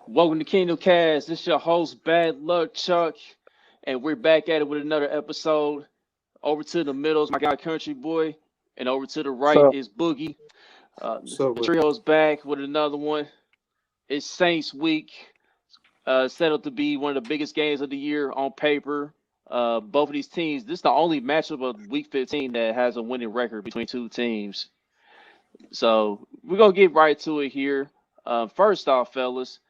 Welcome to Kingdom Cast. This is your host, Bad Luck Chuck, and we're back at it with another episode. Over to the middle is my guy Country Boy, and over to the right So, is Boogie. So The with trio's back with another one. It's Saints Week, settled to be one of the biggest games of the year on paper. Both of these teams, this is the only matchup of Week 15 that has a winning record between two teams. So we're gonna get right to it here. First off, fellas,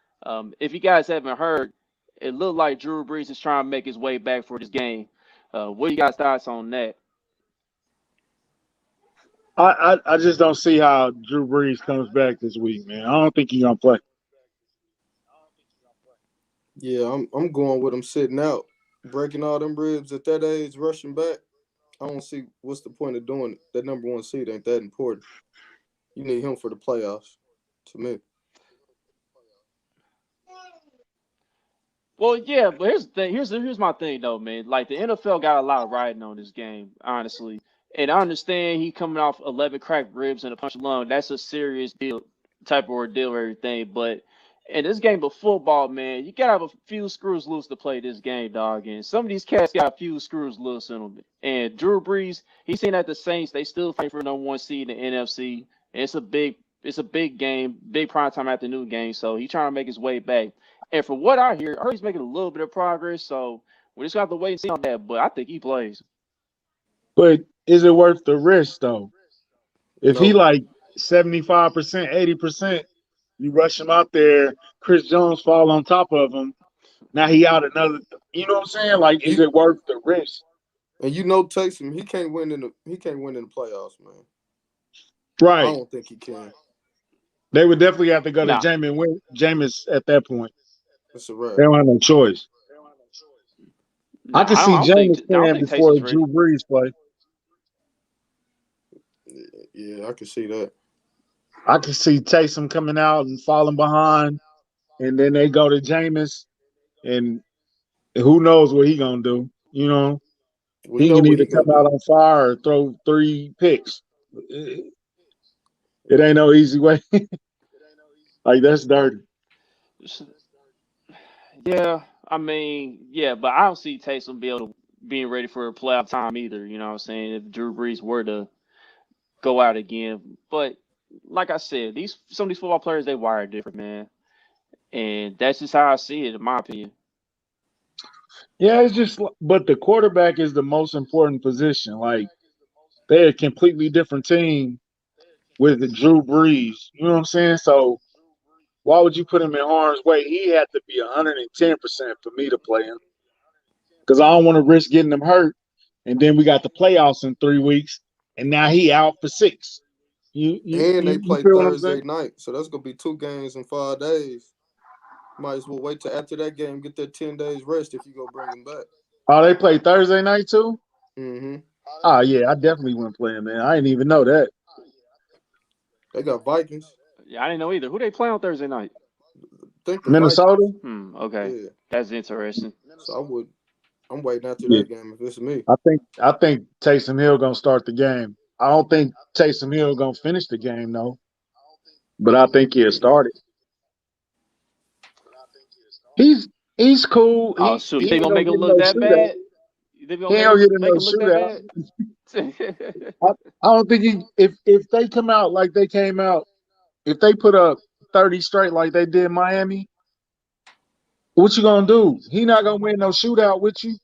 if you guys haven't heard, it looked like Drew Brees is trying to make his way back for this game. What are you guys' thoughts on that? I just don't see how Drew Brees comes back this week, man. I don't think he's gonna play. yeah, I'm going with him sitting out, breaking all them ribs at that age, rushing back. I don't see what's the point of doing it. That number one seed ain't that important. You need him for the playoffs, to me. Well, yeah, but here's the thing. Here's my thing though, man. Like the NFL got a lot of riding on this game, honestly. And I understand he coming off 11 cracked ribs and a punched lung. That's a serious deal, type of ordeal, or everything. But in this game of football, man, you gotta have a few screws loose to play this game, dog. And some of these cats got a few screws loose in them. And Drew Brees, he's seen at the Saints. They still fight for number one seed in the NFC. And it's a big game, big primetime afternoon game. So he's trying to make his way back. And from what I heard he's making a little bit of progress. So we just got to wait and see on that. But I think he plays. But is it worth the risk though? If he No, like 75%, 80%, you rush him out there, Chris Jones fall on top of him. Now he out another. You know what I'm saying? Like, is you it worth the risk? and you know Taysom, he can't win in the playoffs, man. I Right. don't think he can. They would definitely have to go to Nah, Jameis at that point. It's a wrap. They don't have no choice. I nah, can I don't, I see don't think Jameis I don't playing think before Taysom's ready. Drew Brees play. Yeah, I can see that. I can see Taysom coming out and falling behind, and then they go to Jameis, and who knows what he gonna do? You know, We he know can what either he gonna come out do. on fire or throw three picks. It ain't no easy way. Like that's dirty. Yeah, I mean, yeah, but I don't see Taysom being ready for a playoff time either. You know what I'm saying? If Drew Brees were to go out again, but like I said, these some of these football players they wire different, man, and that's just how I see it, in my opinion. Yeah, it's just, but the quarterback is the most important position. Like they're a completely different team with the Drew Brees. You know what I'm saying? So why would you put him in harm's way? He had to be 110% for me to play him because I don't want to risk getting him hurt. And then we got the playoffs in 3 weeks, and now he out for six. And they You play feel what I'm saying? Thursday night, so that's gonna be 2 games in 5 days. Might as well wait till after that game, get that 10 days rest if you go bring him back. Oh, they play Thursday night too. Mm-hmm. Oh yeah, I definitely wouldn't play him, man. I didn't even know that. They got Vikings. Yeah, I didn't know either. Who they play on Thursday night? Think the Vikings. Minnesota. Okay, Yeah. that's interesting. So I'm waiting after Yeah, that game if it's me. I think Taysom Hill gonna start the game. I don't think Taysom Hill gonna finish the game though, but I think he'll Yeah. start it. He's cool. Oh, He shoot, you he think ain't gonna gonna make it get in look no that shootout. bad? You think gonna He ain't gonna get in no make it look that shootout. bad? I, I don't think he if they come out like they came out, if they put up 30 straight like they did Miami, what you gonna do? He not gonna win no shootout with you.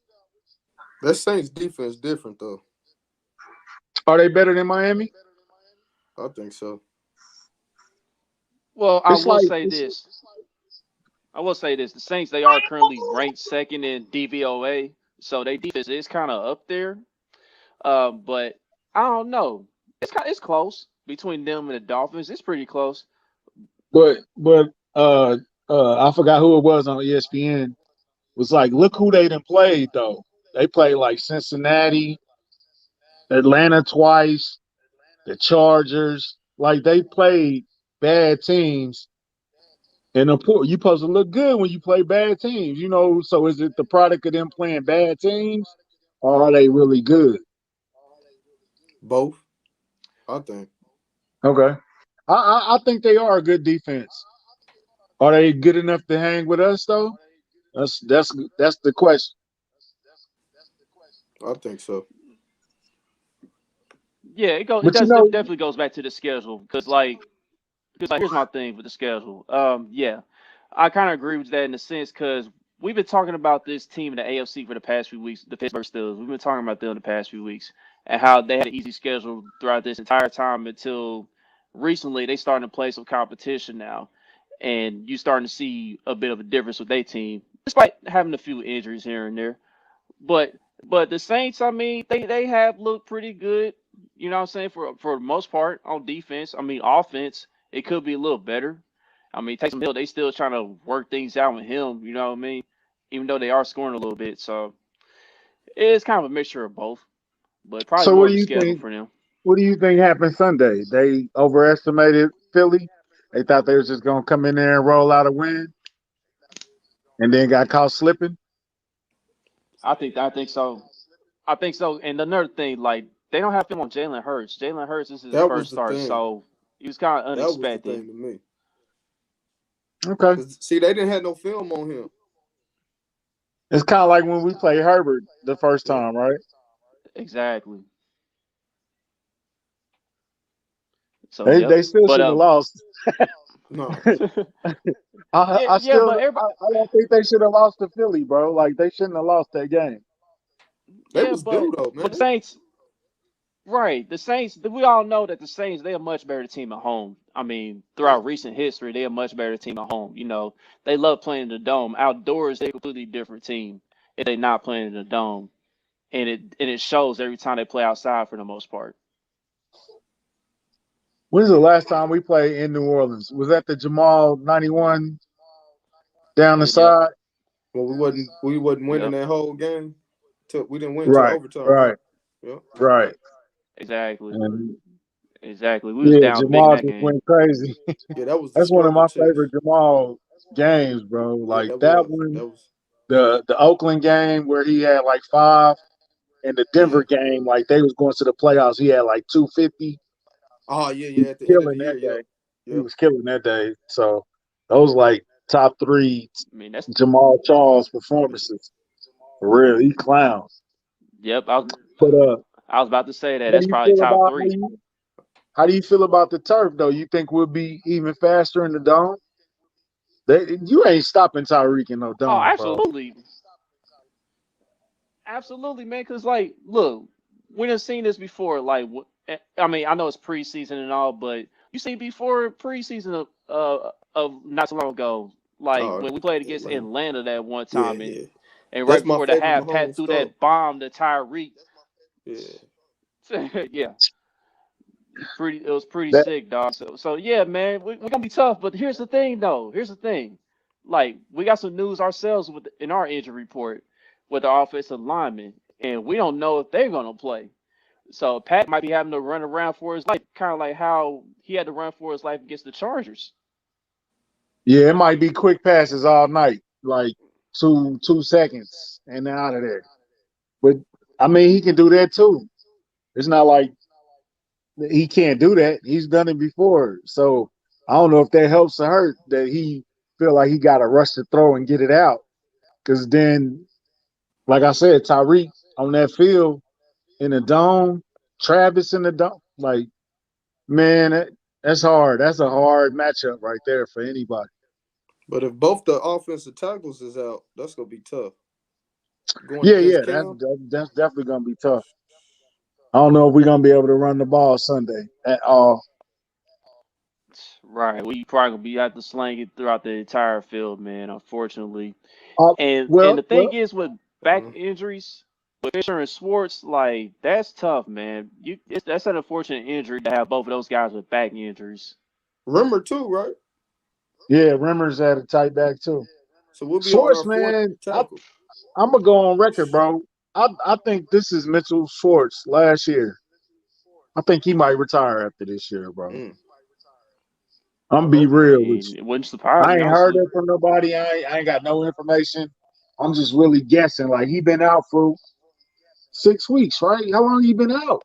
That Saints defense different though. Are they better than Miami? I think so. Well, I It's will like say this. I will say this: the Saints they are currently ranked second in DVOA, so their defense is kind of up there. But I don't know. It's close between them and the Dolphins. It's pretty close. but I forgot who it was on ESPN. Was like, look who they done played though. They played like Cincinnati, Atlanta twice, the Chargers. Like they played bad teams. And you supposed to look good when you play bad teams, you know. So is it the product of them playing bad teams, or are they really good? Both, I think. Okay, I think they are a good defense. Are they good enough to hang with us though? That's the question. I think so. Yeah, it goes. It But you does. It know, definitely goes back to the schedule because here's my thing with the schedule. Yeah, I kind of agree with that in a sense because we've been talking about this team in the AFC for the past few weeks, the Pittsburgh Steelers. We've been talking about them the past few weeks and how they had an easy schedule throughout this entire time until recently they starting to play some competition now, and you starting to see a bit of a difference with their team, despite having a few injuries here and there. But but the Saints, I mean, they have looked pretty good. You know what I'm saying for the most part on defense. I mean, offense it could be a little better. I mean, Taysom Hill, they still trying to work things out with him. You know what I mean? Even though they are scoring a little bit, so it's kind of a mixture of both. But probably so more what of do the you schedule think? for them. What do you think happened Sunday? They overestimated Philly. They thought they was just gonna come in there and roll out a win, and then got caught slipping. I think so. I think so. And another thing, like they don't have film on Jalen Hurts. Jalen Hurts, this is his That was first the start, thing. so it was kind of That was the unexpected. thing to me. Okay, 'Cause, see, they didn't have no film on him. it's kind of like when we played Herbert the first Yeah. time, right? Exactly. So They yep. still But should have lost. No. I, yeah, I yeah, still but everybody, I don't think they should have lost to Philly, bro. Like they shouldn't have lost that game. They yeah, was due though, but the man. Saints, right? The Saints, we all know that the Saints they're a much better team at home. I mean, Yeah. throughout recent history, they're a much better team at home. You know, they love playing in the dome. Outdoors, they're a completely different team if they're not playing in the dome, and it shows every time they play outside for the most part. When's the last time we played in New Orleans? Was that the Jamal 91 down the Yep, side? Well, we wasn't winning yep, that whole game. Till we didn't win till Right, overtime, right? right, Yeah. right. exactly, And exactly. We was yeah, down big in Jamal that just game. went crazy. Yeah, that was the That's one of struggle my too. favorite Jamal games, bro. Yeah, Like that that was. one, That was. the Oakland game where he had like five, and the Yeah. Denver game, like they was going to the playoffs. He had like 250. Oh yeah, He yeah. was At the end of the killing year, that yep, day. He yep. was killing that day. So those like top three I mean, that's Jamal Charles Yeah. performances. For real, he clowns. yep. But I was about to say that. how do That's you probably feel top about three. how do you feel about the turf though? You think we'll be even faster in the dome? You ain't stopping Tyreek in no Oh, dome, bro. absolutely. Absolutely, man. Cause like, look, we done seen this before. Like, I mean, I know it's preseason and all, but you seen before preseason of not so long ago, like Oh, when we played against Atlanta. Atlanta that one Yeah, time, yeah. and right That's my before the favorite half, Pat Mahomes threw stuff. that bomb to Tyreek. Yeah. Yeah, pretty. It was pretty That sick, dog. So yeah, man, we're gonna be tough. But here's the thing, though. Here's the thing. Like, we got some news ourselves with in our injury report with our offensive linemen, and we don't know if they're gonna play. So Pat might be having to run around for his life, kind of like how he had to run for his life against the Chargers. yeah, it might be quick passes all night, like 2 seconds and out of there. But I mean, he can do that too. It's not like he can't do that. He's done it before. So I don't know if that helps or hurt that he feel like he got to rush the throw and get it out. Because then, like I said, Tyreek on that field in the dome, Travis in the dome, like man, that's hard. That's a hard matchup right there for anybody. But if both the offensive tackles is out, that's gonna be tough. Going Yeah, against yeah, Cam. that's definitely gonna be tough. I don't know if we're gonna be able to run the ball Sunday at all. Right. We probably gonna be out to slang it throughout the entire field, man. Unfortunately. Uh, And well, the thing well, is with back Uh-huh. injuries, with Fisher and Swartz, like that's tough, man. That's an unfortunate injury to have both of those guys with back injuries. Rimmer too, right? yeah, Rimmer's at a tight back too. So we'll be on our Schwartz, fourth man, tackle. I'm gonna go on record, bro. I think this is Mitchell Schwartz last year. I think he might retire after this year, bro. Mm. I'm I gonna be hope I not. real with mean, you. it wouldn't surprise I me, ain't heard honestly. it from nobody. I ain't got no information. I'm just really guessing. Like he been out for 6 weeks, right? How long he been out?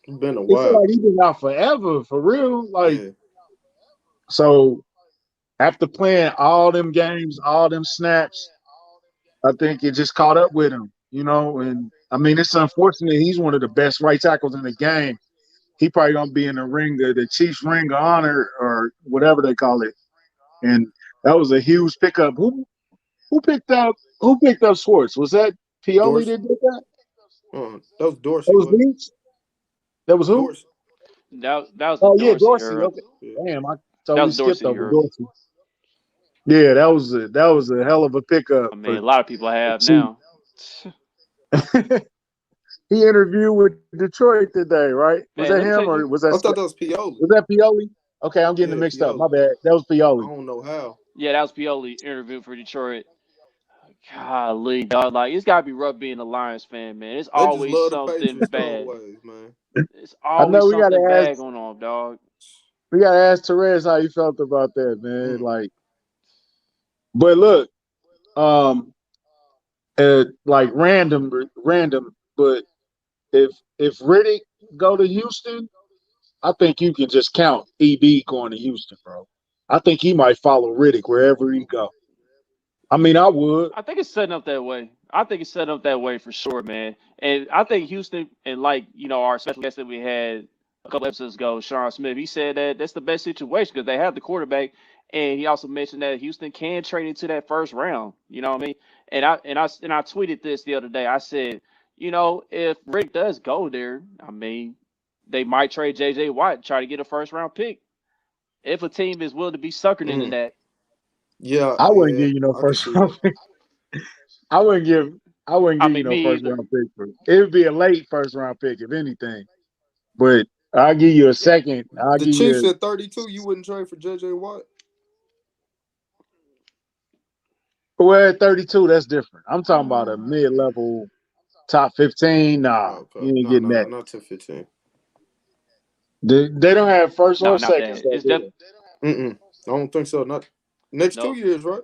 It's been a It feel while. like he been out forever, for real. Like Yeah. so. After playing all them games, all them snaps, I think it just caught up with him, And I mean, it's unfortunate. He's one of the best right tackles in the game. He probably gonna be in the ring, the Chiefs Ring of Honor or whatever they call it. And that was a huge pickup. Who picked up Schwartz? Was that Pioli Dorsey. that did that? That was That Dorsey, was wasn't it? Leach? That was who? Dorsey. That was the Oh yeah, Dorsey Dorsey. era. Okay. Yeah. Damn, I That totally was skipped Dorsey over era. Dorsey. Yeah, that was a hell of a pickup I for mean, a lot of people the have Chiefs. now. He interviewed with Detroit today, right? Was that Man, let me him tell or you. was that I thought that was Pioli. was that Pioli? Okay, I'm getting it Yeah, mixed up. My Pioli. bad. That was I Pioli. don't know how. Yeah, that was Pioli interview for Detroit. Golly, dog. Like, it's got to be rough being a Lions fan, man. It's They just always love the something Patriots bad. always, man. It's I know always we gotta something ask bad going on, dog. we gotta ask Therese how he felt about that, man. Mm. Like, but look, um, like random, but if Riddick go to Houston, I think you can just count EB going to Houston, bro. I think he might follow Riddick wherever he go. I mean, I would. I think it's setting up that way. I think it's setting up that way for sure, man. And I think Houston and like our special guest that we had a couple episodes ago, Sean Smith, he said that that's the best situation because they have the quarterback, and he also mentioned that Houston can trade into that first round. You know what I mean? And I tweeted this the other day. I said, if Rick does go there, I mean, they might trade J.J. Watt, try to get a first round pick if a team is willing to be suckered into Mm. that. Yeah, I wouldn't yeah, give you no I can first see round that. pick. I wouldn't give. I wouldn't I give you mean, no me first either. round pick. It would be a late first round pick, if anything. But I'll give you a second. I'll The give Chiefs you. at 32, you wouldn't trade for JJ Watt? Well, at 32, that's different. I'm talking about a Uh, mid-level top 15. Nah, Okay. you ain't No, getting no, no, that. not 10-15. They don't have first no, or not seconds that. though, It's do def. they? Mm-mm. I don't think so. Not next 2 years, right?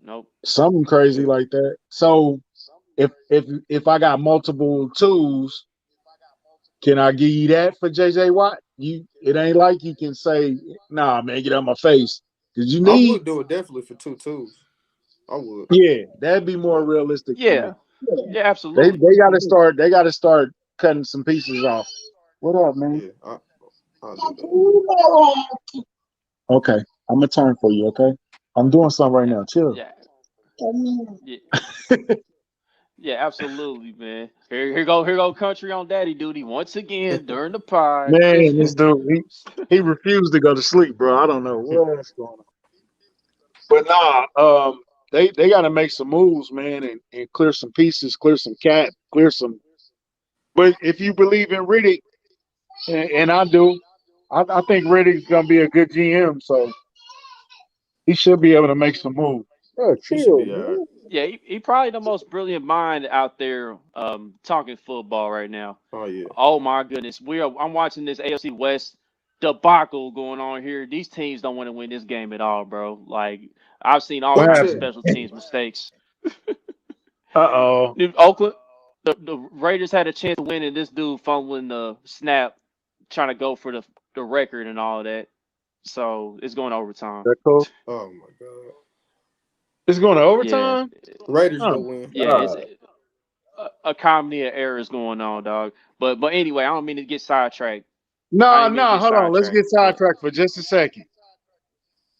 Nope. Something crazy Yeah. like that. So if I got multiple twos, can I give you that for JJ Watt? It ain't like you can say, nah, man, get out my face. Because you I need, would do it definitely for two twos. I would. yeah, that'd be more Yeah. realistic for me. Yeah. Yeah. They Absolutely. they gotta start cutting some pieces off. What up, man? Yeah. I'll do that. Okay. I'm gonna turn for you, okay? I'm doing something right Yeah. now. Chill. Yeah. Yeah. Yeah. Absolutely, man. Here go country on daddy duty once again during the pod. Man, this dude, he refused to go to sleep, bro. I don't know what's going on. But nah, they got to make some moves, man, and clear some pieces, clear some cat, clear some. But if you believe in Riddick, and I do, I think Riddick's gonna be a good GM, so he should be able to make some moves. Oh, He should chill, be all right. man. Yeah. He probably the most brilliant mind out there talking football right now. Oh yeah. Oh my goodness. I'm watching this AFC West debacle going on here. These teams don't want to win this game at all, bro. Like I've seen all What But kinds of check. happened? special teams mistakes. Uh-oh. Oakland, the Raiders had a chance to win, and this dude fumbling the snap, trying to go for the record and all that. So it's going to overtime. That cool. Oh my God. It's going to Yeah, overtime. Raiders Oh go win. yeah, it's a comedy of errors going on, dog. But anyway, I don't mean to get sidetracked. I no, didn't mean to no. get Hold on. Let's sidetracked. get But sidetracked for just a second.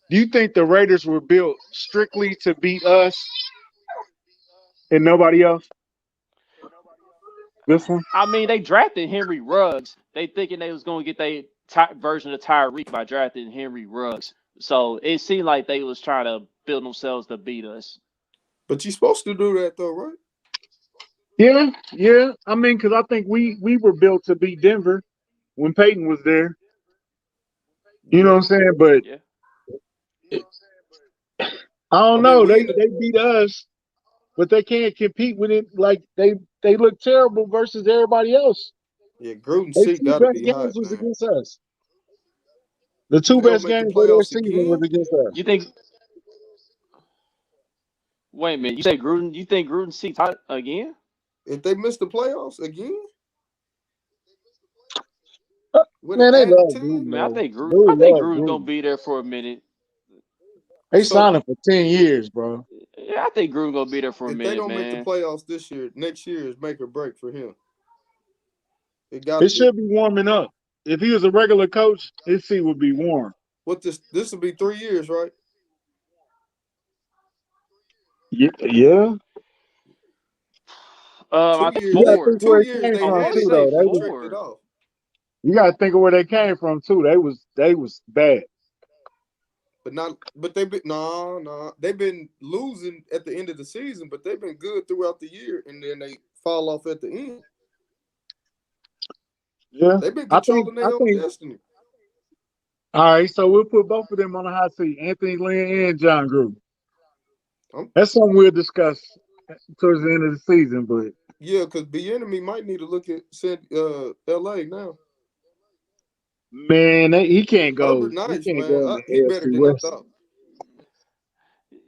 Do you think the Raiders were built strictly to beat us and nobody else? This one? I mean, they drafted Henry Ruggs. They thinking they was going to get their version of Tyreek by drafting Henry Ruggs. So it seemed like they was trying to build themselves to beat us. But you're supposed to do that though, right? Yeah, yeah. I mean, because I think we were built to beat Denver when Peyton was there. You know Yeah. what I'm saying? But Yeah. I I don't mean, know. we They in the they beat us, but they can't compete with it. Like they look terrible versus everybody else. Gruden Their seat two got to best be hot, games was man. against us. The If two they don't best make the games of their playoffs season was again, against us. You think? Wait a minute. You say Gruden? You think Gruden seats hot again? if they miss the playoffs again with an Man, they added love team, Gruden Man, I though. think Gruden. They I think love Gruden gonna Gruden. be there for a minute. They So signed him for 10 years, bro. Yeah, I think Gruden gonna be there for a if they minute, don't make the man. playoffs this year, next year is make or break for him. It got to It be. should be warming up. If he was a regular coach, his seat would be warm. What this will be 3 years, right? Yeah. I Two think You years gotta they think four. where two it years came I they've from want had to it too, say though. contracted 4. off. You gotta think of where they came from too. They was bad. But they've been no. They've been losing at the end of the season, but they've been good throughout the year, and then they fall off at the end. Yeah. They've been I think controlling I their own think destiny. all right, so we'll put both of them on the hot seat, Anthony Lynn and John Gruden. I'm, That's something we'll discuss towards the end of the season, but yeah, because the enemy might need to look at L.A. now. man, he can't Herbert go. He nice, can't go man. in the He better AFC than I West. thought.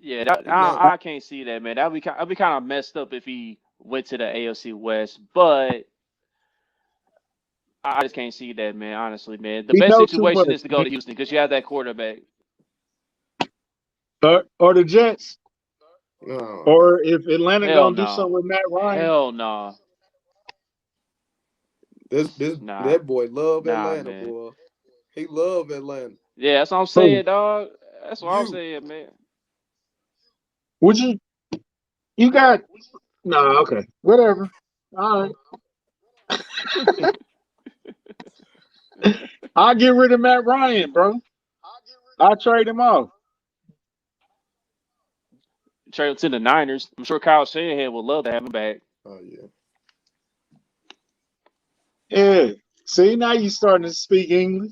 Yeah, He nice. I can't see that, man. That'd be kind of messed up if he went to the AFC West, but I just can't see that, man. Honestly, man, the He best know too much. situation is to go to Houston because you have that quarterback. Or the Jets, No, or if Atlanta Hell gonna do no, something with Matt Ryan, hell no, this nah, that boy love nah, Atlanta, man. boy. He love Atlanta. Yeah, that's what I'm who saying, dog. That's what I'm You saying, man. would you got no, okay. Whatever. All right. I'll get rid of Matt Ryan, bro. I'll trade him off. Trade him to the Niners. I'm sure Kyle Shanahan would love to have him back. oh yeah. Yeah. See, now you starting to speak English.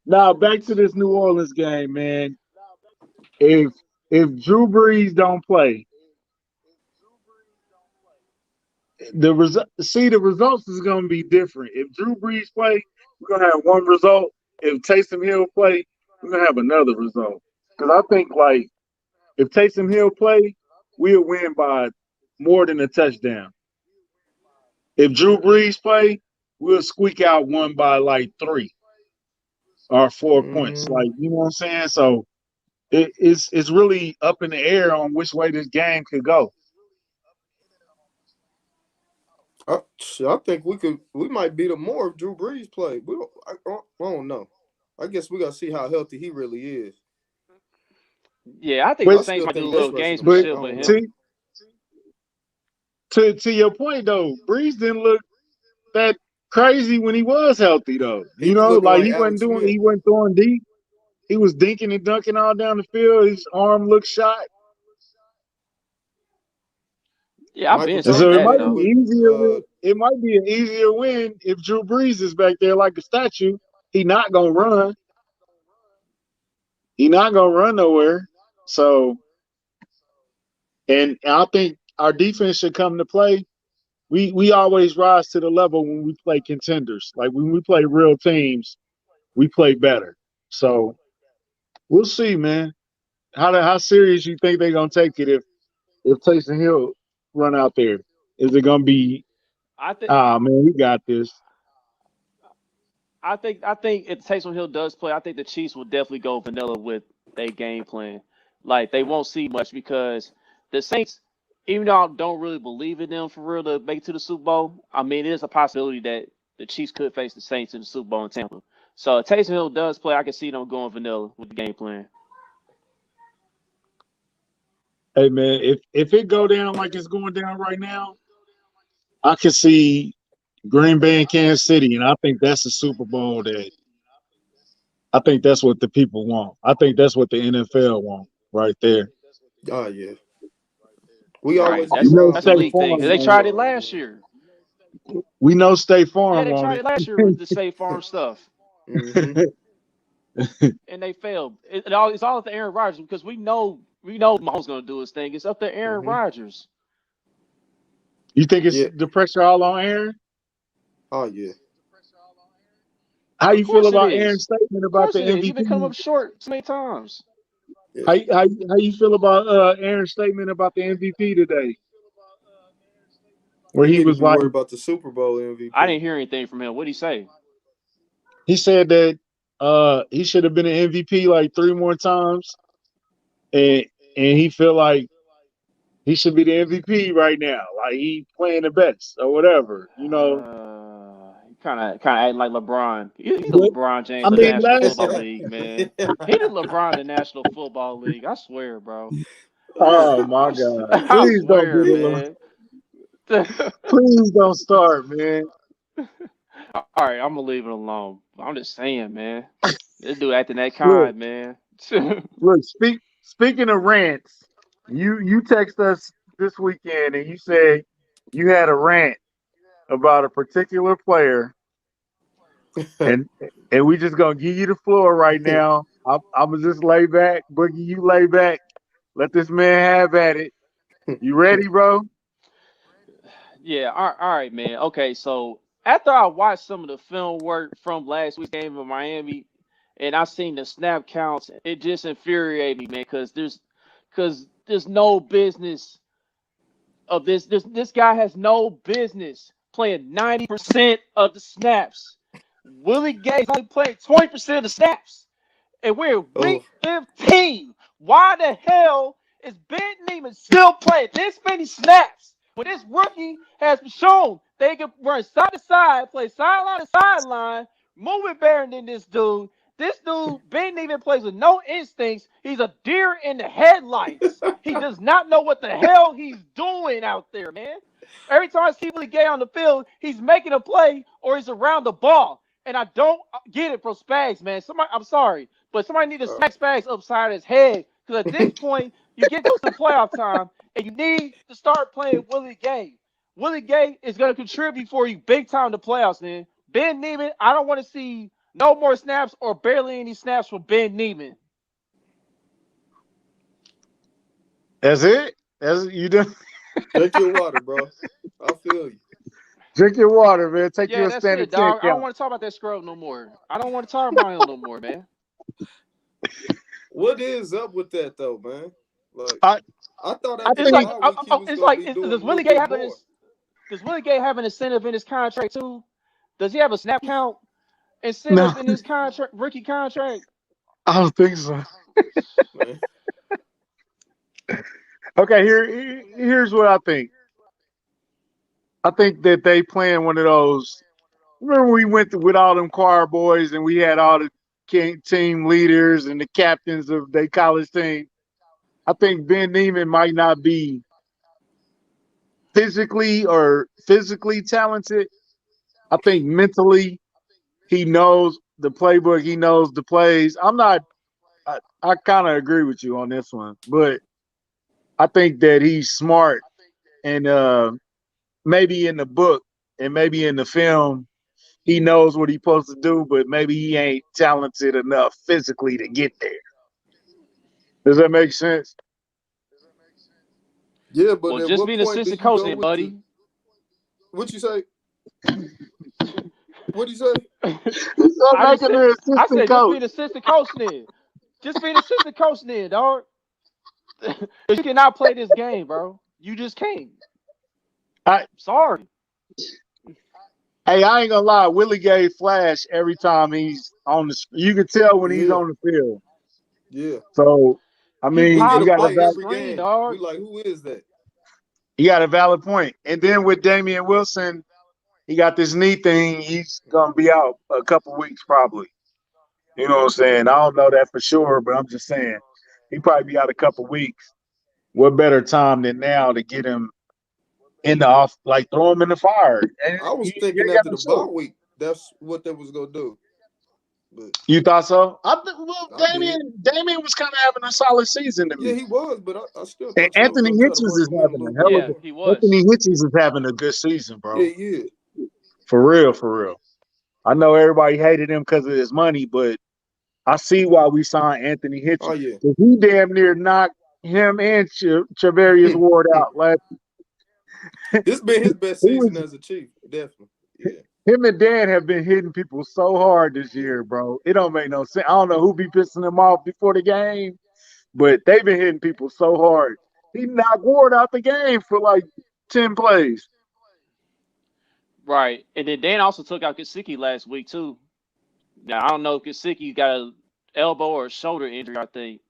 Now back to this New Orleans game, man. If Drew Brees don't play, the results is gonna be different. If Drew Brees play, we're gonna have one result. If Taysom Hill play, we're gonna have another result. Because I think like if Taysom Hill play, we'll win by more than a touchdown. If Drew Brees play, we'll squeak out one by like 3 or 4 points. Mm, Like you know what I'm saying? So it's really up in the air on which way this game could go. I think we might beat him more if Drew Brees play. I don't know. I guess we gotta see how healthy he really is. Yeah, I think the But I Saints still might do a think that's little rushing the I but gamesmanship with don't him. know. see to your point though, Brees didn't look that crazy when he was healthy though. He You was know, looking like like Alex Smith. he wasn't throwing deep. He was dinking and dunking all down the field. His arm looked shot. Yeah, I've Michael been And saying so Thomas it that might played though. with be easier. It might be an easier win if Drew Brees is back there like a statue. He not gonna run. He not gonna run nowhere. So, and I think our defense should come to play. We always rise to the level when we play contenders. Like when we play real teams, we play better. So we'll see, man. How serious you think they're gonna take it if Taysom Hill run out there? Is it gonna be I think man, we got this? I think if Taysom Hill does play, I think the Chiefs will definitely go vanilla with their game plan. Like they won't see much because the Saints, even though I don't really believe in them for real to make it to the Super Bowl, I mean it is a possibility that the Chiefs could face the Saints in the Super Bowl in Tampa. So if Taysom Hill does play, I can see them going vanilla with the game plan. Hey man, if it go down like it's going down right now, I can see Green Bay and Kansas City, and I think that's the Super Bowl that I think that's what the people want. I think that's what the NFL want right there. oh yeah. We Right. always We get know robbed That's a in State the league thing Farm because they Super want tried it Bowl, last man. year. it. We know State Yeah, Farm they want tried it last year with the State Farm stuff, Mm-hmm. it. and they failed. It's all up to Aaron Rodgers because we know Mahomes going to do his thing. It's up to Aaron Mm-hmm. Rodgers. You think it's Yeah. the pressure all on Aaron? Oh yeah. How Of you feel course it about is. Aaron's statement Of about course the it is. You've been coming MVP? up short so many times. Yeah. How you feel about Aaron's statement about the MVP today, where He he need to was be like, worried about the Super Bowl I MVP. didn't hear anything from him. What did he say? he said that He should have been an MVP like 3 more times, and he feel like he should be the MVP right now. Like he playing the best or whatever, you know. Kind of acting like LeBron. He's the But LeBron I James of the mean, National last Football League, man. He the LeBron of the National Football League. I swear, bro. oh my God, I please don't swear, get it alone. man. Please don't start, man. All right, I'm gonna leave it alone. I'm just saying, man. This dude acting that Look, kind, man. look. Speaking of rants, you text us this weekend and you said you had a rant about a particular player, and we just gonna give you the floor right now. I'm gonna just lay back, Boogie. You lay back. Let this man have at it. You ready, bro? Yeah, all right, man. Okay, so after I watched some of the film work from last week's game in Miami, and I seen the snap counts, it just infuriated me, man, because there's no business of this. This guy has no business playing 90% of the snaps. Willie Gay's only playing 20% of the snaps, and we're Oh, week 15. Why the hell is Ben Neiman still playing this many snaps when this rookie has shown they can run side to side, play sideline to sideline, moving better than this dude? This dude, Ben Neiman, plays with no instincts. He's a deer in the headlights. He does not know what the hell he's doing out there, man. Every time I see Willie Gay on the field, he's making a play or he's around the ball. And I don't get it from Spags, man. I'm sorry, but somebody need to smack Spags upside his head. Because at this point, you get close to playoff time, and you need to start playing Willie Gay. Willie Gay is going to contribute for you big time to playoffs, man. Ben Neiman, I don't want to see no more snaps or barely any snaps from Ben Neiman. That's it. That's you done. drink your water, bro. I feel you. Drink your water, man. Take you Yeah, a that's standing it, 10 dog. I don't count. want to talk about that scrub no more. I don't want to talk about him no more, man. What is up with that though, man? Like, I I thought I after It's the think like, bye week he was it's gonna like, be doing a does little Willie Gay bit have more. does Willie Gay have an incentive in his contract too? Does he have a snap count no, incentive in his contract, rookie contract? I don't think so. Man. Okay, here's what I think. I think that they playing one of those. Remember we went with all them choir boys and we had all the team leaders and the captains of their college team. I think Ben Neiman might not be physically talented. I think mentally he knows the playbook. He knows the plays. I'm not. I kind of agree with you on this one, but I think that he's smart and maybe in the book and maybe in the film he knows what he's supposed to do, but maybe he ain't talented enough physically to get there. Does that make sense? Yeah, but Well, at just what be an point do assistant you coach go then, with the buddy. what you say? What you say? He's not I just making said, an I assistant said, just be coach. an assistant coach then. Just be an assistant coach then, dog. You cannot play this game, bro. You just can't. I, Sorry. hey, I ain't gonna lie. Willie Gay flash every time he's on the. You can tell when he's Yeah, on the field. yeah. So, I He He mean, get you a pops got a off play the every screen, game. We dog. like, who is that? valid point. And then with Damian Wilson, he got this knee thing. He's gonna be out a couple weeks probably. You know what I'm saying? I don't know that for sure, but I'm just saying he probably be out a couple weeks. What better time than now to get him in the off, like throw him in the fire? And I was you thinking ain't got after no the bye choice. week, that's what they was gonna do. But You thought so? Well, I did. Damian was kind of having a solid season to Yeah, me. he was, but I still And thought y'all was Anthony gonna try to Hitchens work is him in a having little a hell bit of Yeah, a more. he was. Anthony Hitchens is having a good season, bro. Yeah, yeah. For real, for real. I know everybody hated him because of his money, but I see why we signed Anthony Oh Hitchens. yeah. 'Cause he damn near knocked him and Travarius Ward out last. This been his best He season was as a Chief, definitely. Yeah. him and Dan have been hitting people so hard this year, bro. It don't make no sense. I don't know who be pissing them off before the game, but they've been hitting people so hard. He knocked Ward out the game for like 10 plays. Right. And then Dan also took out Kasicki last week, too. Now I don't know if Gesicki got a elbow or shoulder injury. I think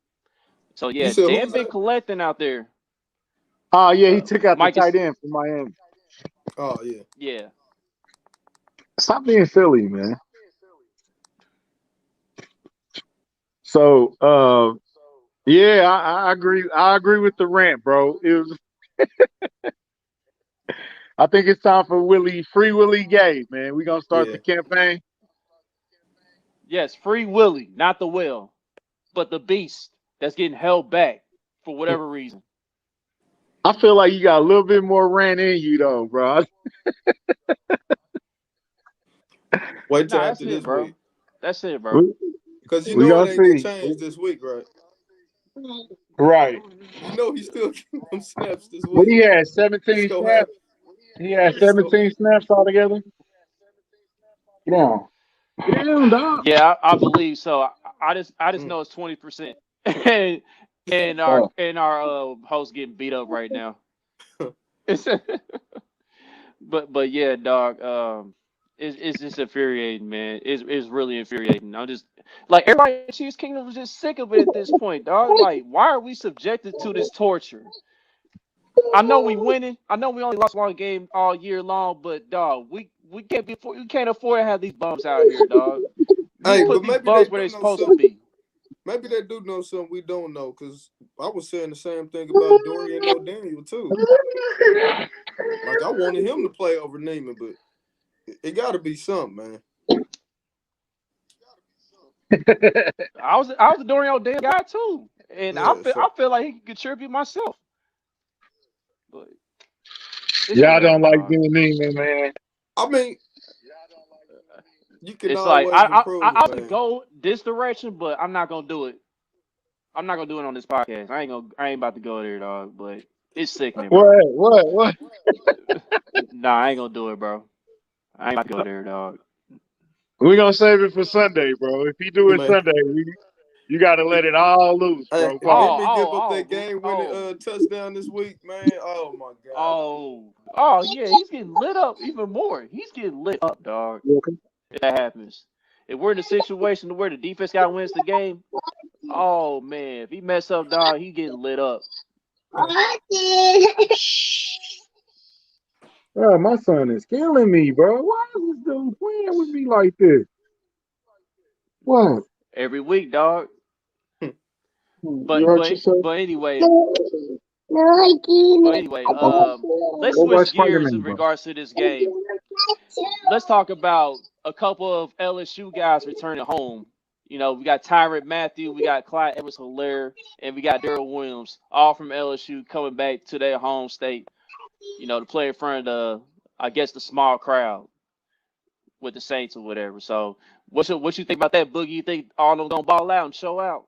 so. You Yeah, said Dan who's been that? collecting out there. Oh yeah, he took out the Mike tight is end from Miami. Oh yeah. yeah. Stop being silly, man. So yeah, I agree. I agree with the rant, bro. It was I think it's time for Free Willie Gay, man. We gonna start Yeah. the campaign. Yes, Free Willy, not the will, but the beast that's getting held back for whatever reason. I feel like you got a little bit more rant in you though, bro. Wait till Nah, that's after it, this bro. week. That's it, bro. We, Cause you we know gonna it ain't gonna see. change this week, right? Right. You know he's still getting them snaps this What week. he had, It's 17 gonna snaps? happen. He had It's gonna 17 snaps altogether? Yeah. Damn, dog. Yeah, I believe so. I just mm. know it's 20%, and Oh. our host getting beat up right now. It's, but yeah, dog. It's just infuriating, man. It's really infuriating. I'm just like everybody in Chiefs Kingdom was just sick of it at this point, dog. Like, why are we subjected to this torture? I know we winning. I know we only lost one game all year long, but dog, we can't afford to have these bums out here, dog. We need to Hey, put but these maybe they bums where do they're know supposed to something. be. Maybe they do know something we don't know. Cause I was saying the same thing about Dorian O'Daniel too. Like I wanted him to play over Neiman, but it got to be something, man. I was a Dorian O'Daniel guy too, and Yeah. I So feel like he can contribute myself, but it's Y'all whatever, don't like dog. being mean, man. I mean, you can It's like always I improve, would man. go this direction, but I'm not gonna do it. I'm not gonna do it on this podcast. I ain't about to go there, dog. But it's sickening, bro. What? Nah, I ain't gonna do it, bro. I ain't about to go there, dog. We gonna save it for Sunday, bro. If you do it Man, Sunday, you gotta let it all loose, hey, bro. Come on. didn't he give up that game winning Oh, touchdown this week, man? Oh my God. yeah. He's getting lit up even more. He's getting lit up, dog. You okay? If that happens, if we're in a situation where the defense guy wins the game, oh man, if he mess up, dog, he getting lit up. Bro, my son is killing me, bro. Why is this dude playing with me like this? What? Every week, dog. You hurt yourself? But anyway, No, but anyway, let's go switch watch gears Spider-Man, in bro. regards to this game. Let's talk about a couple of LSU guys returning home. You know, we got Tyron Matthew, we got Clyde Edwards-Helaire, and we got Daryl Williams, all from LSU coming back to their home state. You know, to play in front of I guess, the small crowd with the Saints or whatever. So, what you think about that, Boogie? You think all of them gonna ball out and show out?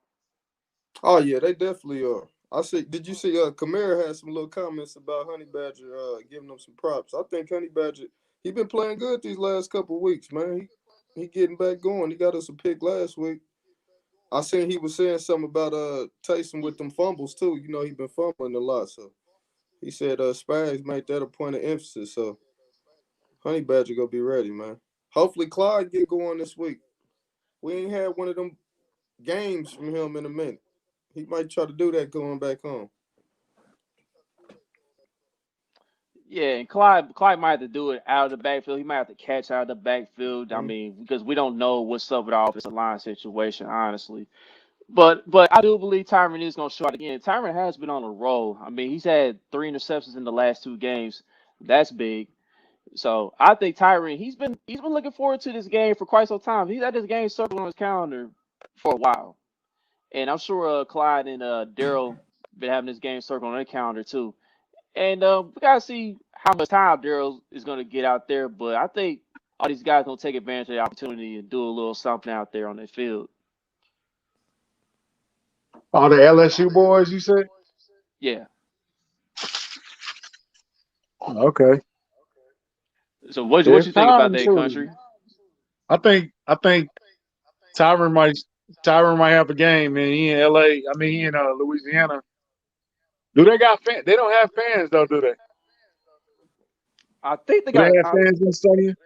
Oh yeah, they definitely are. I see. Did you see? Kamara had some little comments about Honey Badger, giving them some props. I think Honey Badger, he been playing good these last couple of weeks, man. He getting back going. He got us a pick last week. I seen he was saying something about Taysom with them fumbles too. You know he been fumbling a lot, so he said Spags made that a point of emphasis. So Honey Badger gonna be ready, man. Hopefully Clyde get going this week. We ain't had one of them games from him in a minute. He might try to do that going back home. Yeah, and Clyde might have to do it out of the backfield. He might have to catch out of the backfield. I Mm-hmm. mean, because we don't know what's up with the offensive line situation, honestly. But I do believe Tyron is going to show out again. Tyron has been on a roll. I mean, he's had 3 interceptions in the last 2 games. That's big. So I think Tyron, he's been looking forward to this game for quite some time. He's had this game circled on his calendar for a while, and I'm sure Clyde and Daryl been having this game circled on their calendar too. And we gotta see how much time Daryl is gonna get out there. But I think all these guys gonna take advantage of the opportunity and do a little something out there on the field. All the LSU boys, you said? Yeah. Okay. So what It's you think about time that, too. country? I think Tyron might Tyron might have a game, man. He in LA. I mean he in Louisiana. Do they got fans? They don't have fans though, do they? I think they Do they got. have fans in the stadium?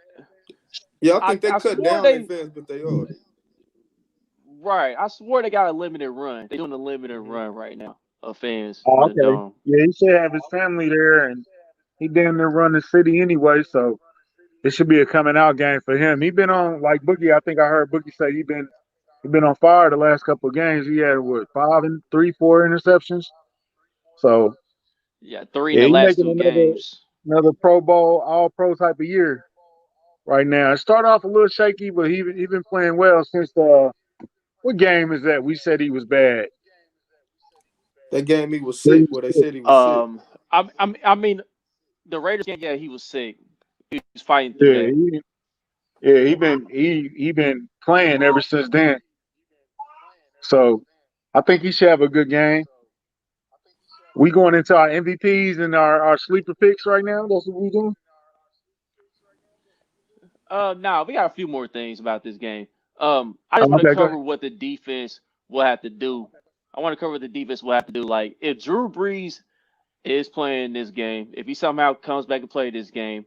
Yeah, I think they I cut swore down their they. fans, but they are. Right. I swear they got a limited run. They doing a limited run right now of fans Oh, in the okay. dome. Yeah, he should have his family there, and he damn near run the city anyway, so it should be a coming out game for him. He been on like Boogie. I think I heard Boogie say he been on fire the last couple of games. He had what 4 interceptions. So Yeah, three in yeah, the he last making two games. another Pro Bowl, All Pro type of year right now. It started off a little shaky, but he been playing well since the what game is that? We said he was bad. That game he was sick. Well, they said he was sick. I mean, the Raiders game. Yeah, he was sick. He was fighting through Yeah, that. he been playing ever since then. So I think he should have a good game. We going into our MVPs and our sleeper picks right now. That's what we doing. Now we got a few more things about this game. I just want to Okay, go ahead. cover what the defense will have to do. I want to cover what the defense will have to do. Like if Drew Brees is playing this game, if he somehow comes back and play this game,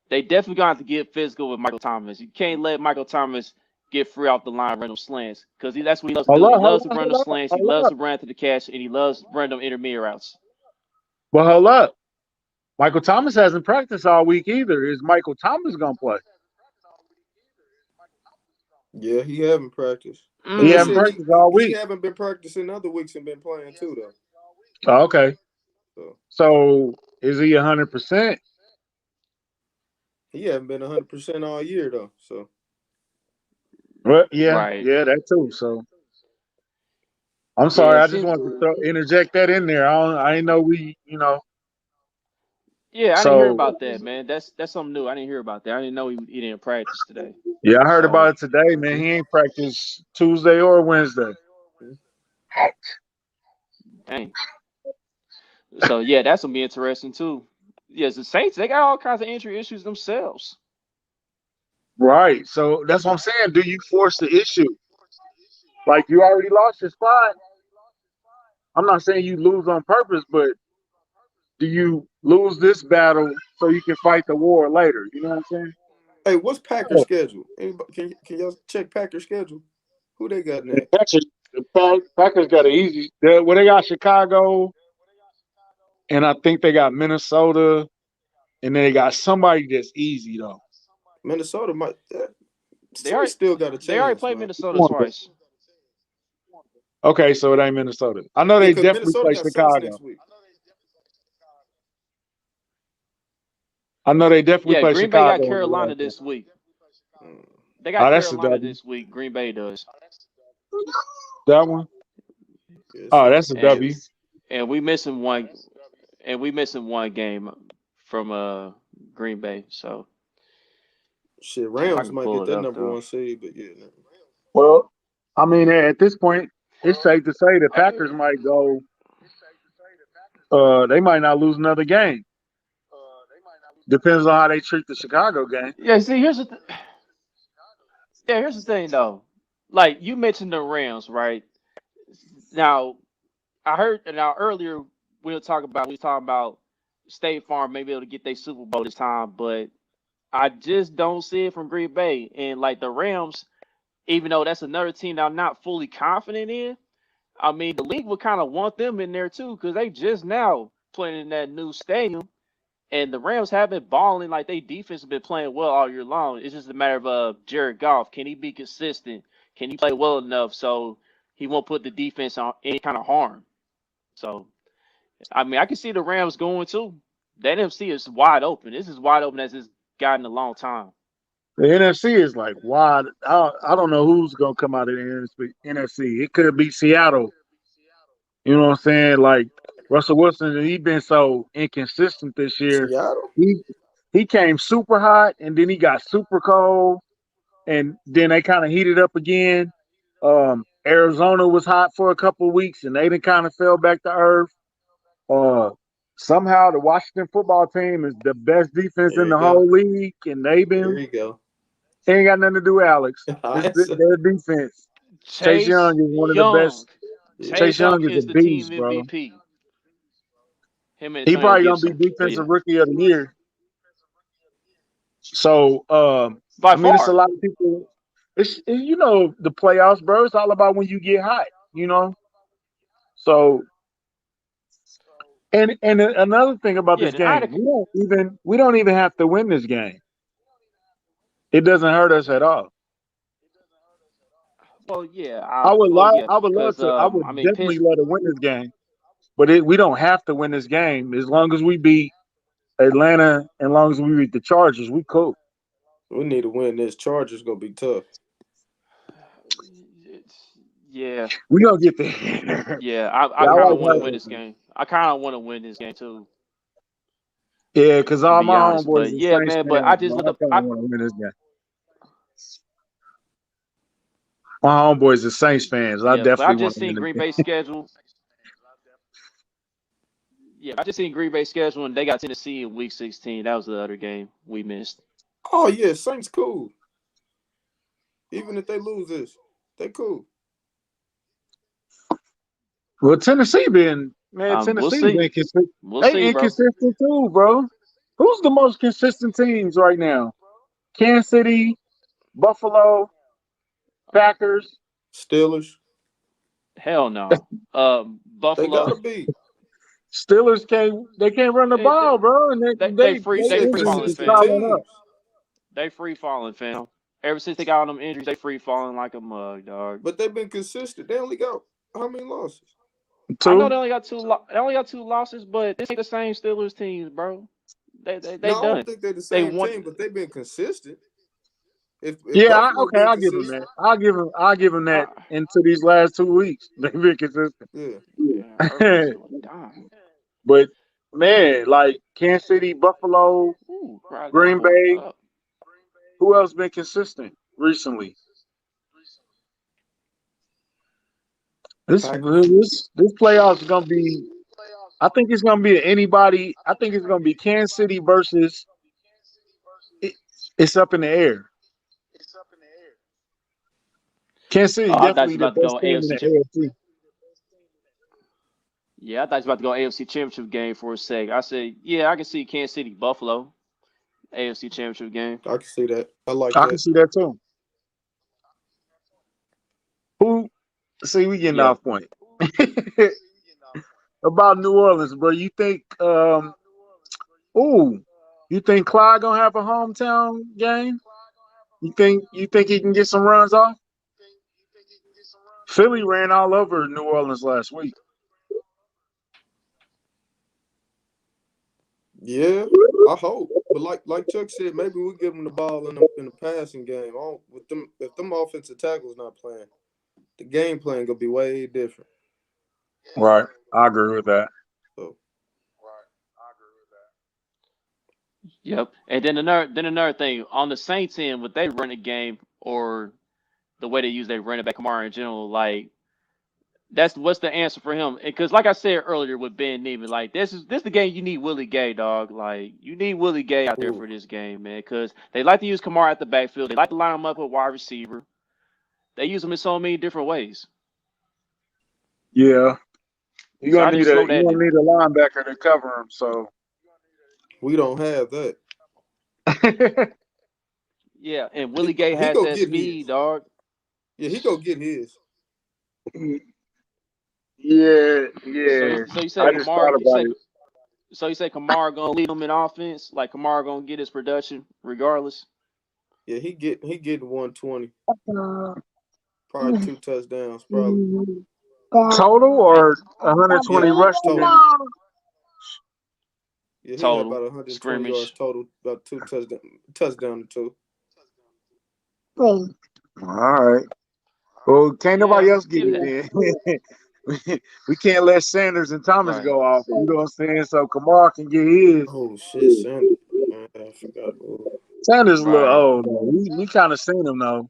they definitely gonna have to get physical with Michael Thomas. You can't let Michael Thomas get free off the line, run them slants, because that's what he loves to Hold do. He up, hold loves to up, run them hold up, slants. He hold loves up. to run to the catch, and he loves run them intermediate routes. But hold up. Michael Thomas hasn't practiced all week either. Is Michael Thomas gonna play? Yeah, he haven't practiced, but He they haven't Mm, said practiced all he week. haven't been practicing other weeks and been playing too though. Oh, okay. So So is he 100%? he haven't been 100% all year though. So Well, yeah, right. yeah, that too. So I'm Yeah. sorry. It I just seems. wanted to interject that in there. I didn't know we. Yeah, I didn't hear So about that, man. That's something new. I didn't hear about that. I didn't know he didn't practice today. yeah, I heard about So it today, man. He ain't practiced Tuesday or Wednesday. dang. So yeah, that's gonna be interesting too. Yes, the Saints they got all kinds of injury issues themselves. Right. So that's what I'm saying. Do you force the issue? Like you already lost your spot. I'm not saying you lose on purpose, but do you lose this battle so you can fight the war later? You know what I'm saying? hey, what's Packers Oh, schedule? Anybody, can y'all check Packers schedule? Who they got the next? Packers got an easy. Well, they got Chicago, and I think they got Minnesota, and then they got somebody that's easy though. Minnesota might. They Saints already still got a they already chance, played man. Minnesota twice. Okay, so it ain't Minnesota. I know Yeah, they because definitely Minnesota play got Saints Chicago. next week. I know they definitely Yeah, play Green Bay got Chicago in the Carolina last one. this week. Mm, They got Oh, that's a Carolina W. this week. Green Bay does, That one. yes, Oh, sir. that's a and W. and we missing one game from Green Bay. So Shit, if I Rams can might pull get it that up number though. one seed, but yeah, no. Well, I mean, at this point, it's safe to say the Packers might go. They might not lose another game. Depends on how they treat the Chicago game. Yeah, see, here's the thing though. Like you mentioned the Rams, right? Now I heard now earlier we were talking about State Farm maybe able to get their Super Bowl this time, but I just don't see it from Green Bay. And like the Rams, even though that's another team that I'm not fully confident in, I mean the league would kind of want them in there too because they just now playing in that new stadium. And the Rams have been balling like they defense has been playing well all year long. It's just a matter of Jared Goff. Can he be consistent? Can he play well enough so he won't put the defense on any kind of harm? So I mean I can see the Rams going too. The NFC is wide open. This is wide open as it's gotten a long time. The NFC is like wide. I don't know who's gonna come out of the NFC. It could be Seattle. You know what I'm saying? Like Russell Wilson, he been so inconsistent this year. Seattle. He he came super hot and then he got super cold and then they kind of heated up again. Arizona was hot for a couple of weeks and they then kind of fell back to earth. Uh, Somehow the Washington football team is the best defense There in you the go. whole league, and they've There been you go. ain't got nothing to do with Alex. It's Yes. their defense. Chase Young Chase is one of the Young. best. Yeah. Chase Chase Young Young is a is the team beast, bro. MVP. Him and He Antonio probably gonna be Gibson. But defensive yeah. rookie of the year. So By I mean, it's a far. lot of people. The playoffs, bro. It's all about when you get hot. You know. So and another thing about Yeah, this then I had game, a we don't even have to win this game. It doesn't hurt us at all. I would love because to. I would I mean definitely Pitts. love to win this game, but we don't have to win this game as long as we beat Atlanta. As long as we beat the Chargers, we cool. We need to win this. Chargers gonna be tough. Yeah, We gonna get there. yeah. I Yeah, I kind like of want to Hurts. win this game. I kind of want to win this game too, Yeah, because to all be my honest. homeboys But are yeah, Saints man. But I fans, just man. with I the kind of want to win this game. My homeboys are Saints fans. I yeah, but I definitely want just to win seen this Green game. Bay schedule. Yeah, I just seen Green Bay schedule, and they got Tennessee in Week 16. That was the other game we missed. Oh yeah, Saints cool. Even if they lose this, they cool. Well, Tennessee We'll Tennessee been see. consistent. We'll They see, bro. inconsistent too, bro. Who's the most consistent teams right now? Kansas City, Buffalo, Packers. Steelers, Hell no. they Buffalo. gotta be. Steelers can't run the It, ball, bro, and You they they said free injuries falling, is consistent fam. piling up. teams. They free falling, fam. Ever since they got on them injuries, they free falling like a mug, dog. But they've been consistent. They only got how many losses? I know Two. they only got two losses, but this ain't the same Steelers teams, bro. They No, I don't done. think they're the They same won. team, but they've been consistent. If Yeah, Buffalo okay, been I'll give them that. consistent, I'll give them that Uh, into these last 2 weeks. They've been consistent. yeah. yeah, Herbert still a dime. But man, like Kansas City, Buffalo, Ooh, crowd got Green going Bay, up. who else been consistent recently? This Packers. this playoffs is gonna be. I think it's gonna be anybody. I think it's gonna be Kansas City versus. It, it's up in the air. Kansas City Oh, I thought definitely you the about to best go team in AFC. the AFC. Yeah, I thought you about to go AFC Championship game for a sec. I said, yeah, I can see Kansas City Buffalo AFC Championship game. I can see that. I like I can that. see that too. Who? See, we getting Yep. off point. About New Orleans, bro. You think? Ooh, you think Clyde gonna have a hometown game? You think he can get some runs off? Philly ran all over New Orleans last week. Yeah, I hope. But like Chuck said, maybe we give them the ball in the passing game. I don't, with them if them offensive tackles not playing, the game plan gonna be way different. Right, I agree with that. So Yep. And then another thing on the Saints end, would they run a game or the way they use they run it back Kamara in general, like that's what's the answer for him? Because like I said earlier with Ben Neiman, like this the game you need Willie Gay, dog. Like you need Willie Gay out there ooh, for this game, man. Because they like to use Kamara at the backfield. They like to line him up with wide receiver. They use him in so many different ways. Yeah, you're So I gonna need to need a slow you're that gonna down. need a linebacker to cover him. So we don't have that. Yeah, and Willie Gay He has go that get speed, his. dog. Yeah, he go get his. yeah, So yeah. so you said I just thought Kamara, about it. so you said Kamara gonna lead them in offense, like Kamara gonna get his production regardless. Yeah, he getting 120. Probably 2 touchdowns, probably. Total And or 120 Yeah, rushing? total. Yeah, he had total about 120 yards scrimmage. total, about touchdown to two. All right. Well, can't Yeah, nobody else get give it that. then. We can't let Sanders and Thomas Right. go off. You know what I'm saying? So Kamar can get his. Oh shit, Sanders. I forgot. Oh, Sanders a little Right. old though. We kind of seen him though.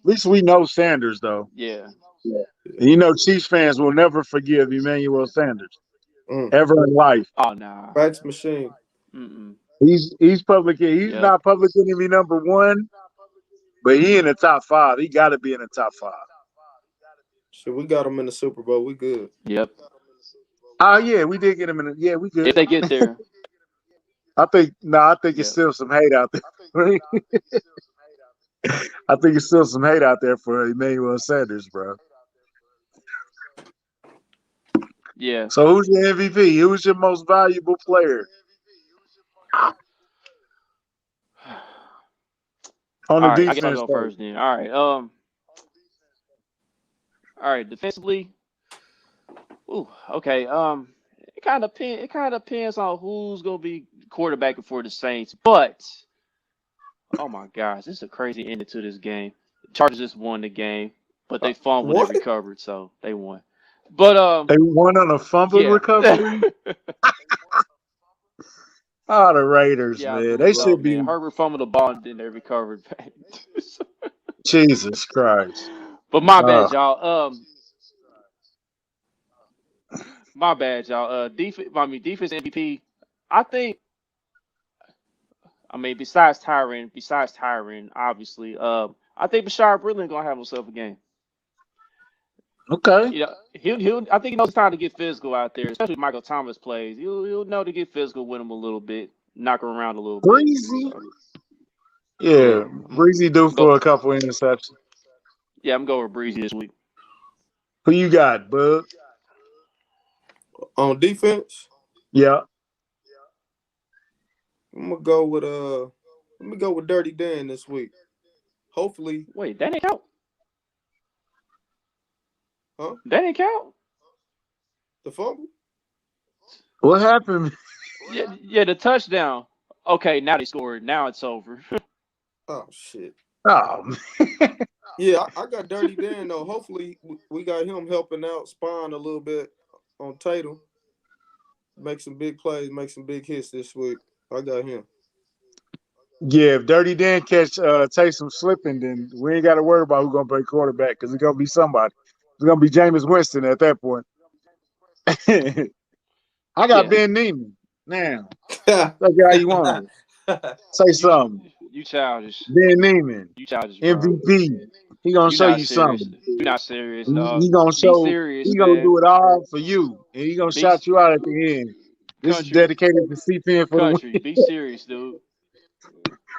At least we know Sanders though. Yeah. And you know, Chiefs fans will never forgive Emmanuel Sanders mm. ever in life. Oh nah. Fax machine. Mm-mm. He's public. He's Yep. not public enemy number one, but he in the top five. He got to be in the top five. Shit, we got him in the Super Bowl. We good. Yep. Oh yeah, we did get him in. Yeah, we good. If they get there. I think it's Yep. still some hate out there. I think it's still some hate out there for Emmanuel Sanders, bro. Yeah. So who's your MVP? Who's your most valuable player on the All right, I guess I'll defense go side? first then. All right, defensively. Ooh, okay. It kind of depends on who's gonna be quarterbacking for the Saints. But oh my gosh, this is a crazy ending to this game. The Chargers just won the game, but they fumbled and What? recovered, so they won. But They won on a fumble yeah, recovery. Oh, the Raiders, yeah, I man. They believe so, should man. be. Herbert fumbled the ball and then they recovered back. Jesus Christ. But my Uh, bad, y'all. My bad, y'all. Defense MVP. I think. I mean, besides Tyron, obviously. I think Bashard Brilliant gonna have himself a game. okay. You know, he'll. I think he knows it's time to get physical out there, especially if Michael Thomas plays. He'll know to get physical with him a little bit, knock him around a little bit. Breezy. So Yeah. yeah, Breezy due I'm go. for a couple interceptions. Yeah, I'm going with Breezy this week. Who you got, Bud? On defense, Yeah. I'm gonna go with let me go with Dirty Dan this week. Hopefully, Wait, that ain't count. huh? That ain't count. The fumble? What happened? Yeah, yeah, the touchdown. Okay, now they scored. Now it's over. Oh shit. Oh, Yeah, I got Dirty Dan though. Hopefully, we got him helping out Spawn a little bit on Tatum. Make some big plays, make some big hits this week. I got him. yeah. If Dirty Dan catch Taysom slipping, then we ain't got to worry about who's gonna play quarterback because it's gonna be somebody. It's gonna be Jameis Winston at that point. I got Yeah, Ben Neiman now. That's how you want it. Say you something. you childish. Ben Neiman, You childish, bro. MVP. He gonna You show not you serious. something. You not serious, He dog. gonna Be show. serious, He gonna man. do it all for you, and he gonna Be shout you out at the end. This is country, dedicated to CPN for the country. win. Be serious, dude.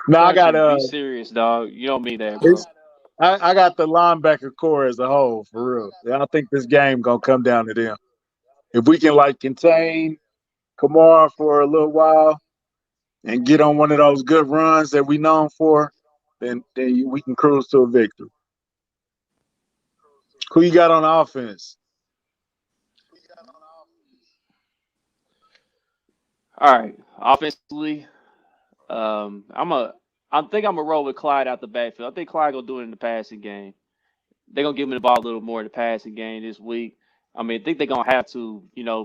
No, I got Country. Be serious, dog. You don't mean that, bro. it's, I got the linebacker core as a whole for real. And I think this game gonna come down to them. If we can like contain Kamara for a little while and get on one of those good runs that we known for, then we can cruise to a victory. Who you got on offense? All right. Offensively, I think I'm gonna roll with Clyde out the backfield. I think Clyde gonna do it in the passing game. They're gonna give him the ball a little more in the passing game this week. I mean, I think they're gonna have to,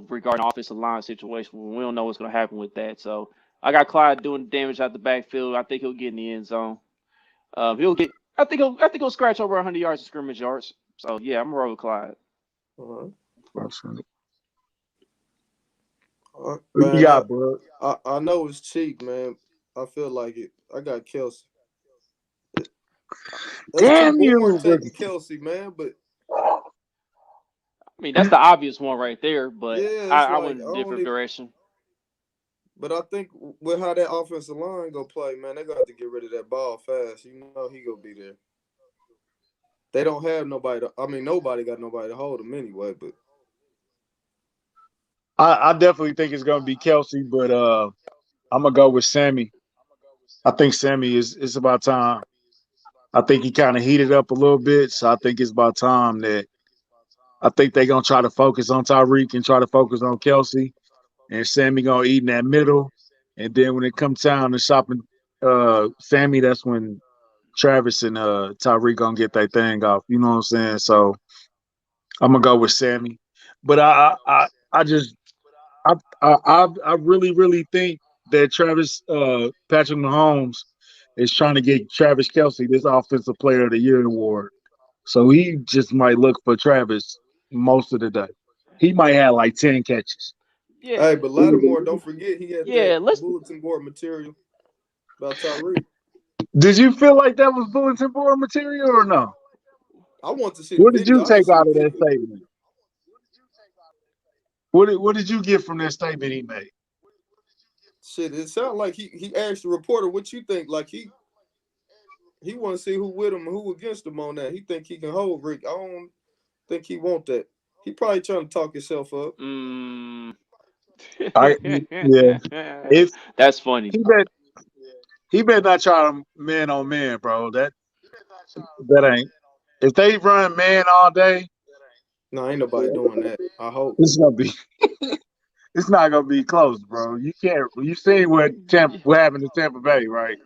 regarding offensive line situation. We don't know what's gonna happen with that. So I got Clyde doing damage out the backfield. I think he'll get in the end zone. He'll get. I think he'll scratch over 100 yards of scrimmage yards. So yeah, I'm gonna roll with Clyde. Uh-huh. Who you Man, got, bud? I know it's cheap, man. I feel like it. I got Kelsey. That's too Damn boring you, taking Kelsey, man. But I mean, that's the obvious one right there. But yeah, it's I like went I a don't different even. direction. But I think with how that offensive line go play, man, they got to get rid of that ball fast. You know he gonna be there. They don't have nobody. I mean, nobody got nobody to hold him anyway. But I definitely think it's gonna be Kelsey, but I'm gonna go with Sammy. I think Sammy is it's about time. I think he kind of heated up a little bit, so I think it's about time that I think they're gonna try to focus on Tyreek and try to focus on Kelsey, and Sammy gonna eat in that middle. And then when it comes down to shopping Sammy, that's when Travis and Tyreek gonna get that thing off. You know what I'm saying? So I'm gonna go with Sammy. But I just I really think that Travis Patrick Mahomes is trying to get Travis Kelsey this Offensive Player of the Year award. So he just might look for Travis most of the day. He might have like 10 catches. Yeah, hey, but Lattimore, don't forget he had that yeah. Let's. bulletin board material about Tyreek. Did you feel like that was bulletin board material or no? I want to see the What did you video. I didn't take see the out of that video. statement? What did you get from that statement he made? Shit, it sounded like he asked the reporter what you think. Like he He want to see who with him and who against him on that. He think he can hold Rick. I don't think he want that. He probably trying to talk himself up. Mm. I yeah. If That's funny. he bet he better not try to man on man, bro. That ain't. If they run man all day, No, ain't nobody doing that. I hope. it's gonna be. It's not gonna be close, bro. You can't. You see what happened to Tampa Bay, right?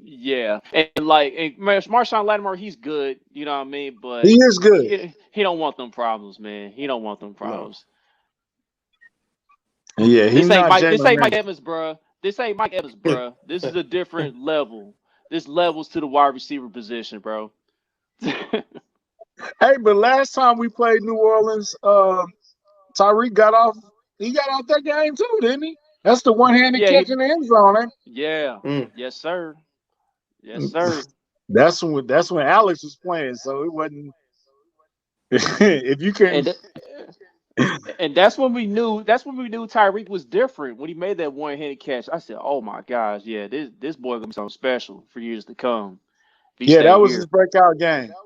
Yeah, and like and Marshawn Lattimore, he's good. You know what I mean? He But is good. he don't want them problems, man. He don't want them No. problems. Yeah, he This ain't not Mike. This Jalen ain't Mike Ramsey. Evans, bruh. This ain't Mike Evans, bruh. This is a different level. This levels to the wide receiver position, bro. Hey, but last time we played New Orleans, Tyreek got off. He got off that game too, didn't he? That's the one-handed Yeah, catch in the end zone. yeah, Mm. yes, sir. Yes, Eh? sir. That's when Alex was playing, so it wasn't. If you can, And and that's when we knew. That's when we knew Tyreek was different when he made that one-handed catch. I said, "Oh my gosh, yeah, this boy gonna be something special for years to come if he yeah, stay that was his here." breakout game.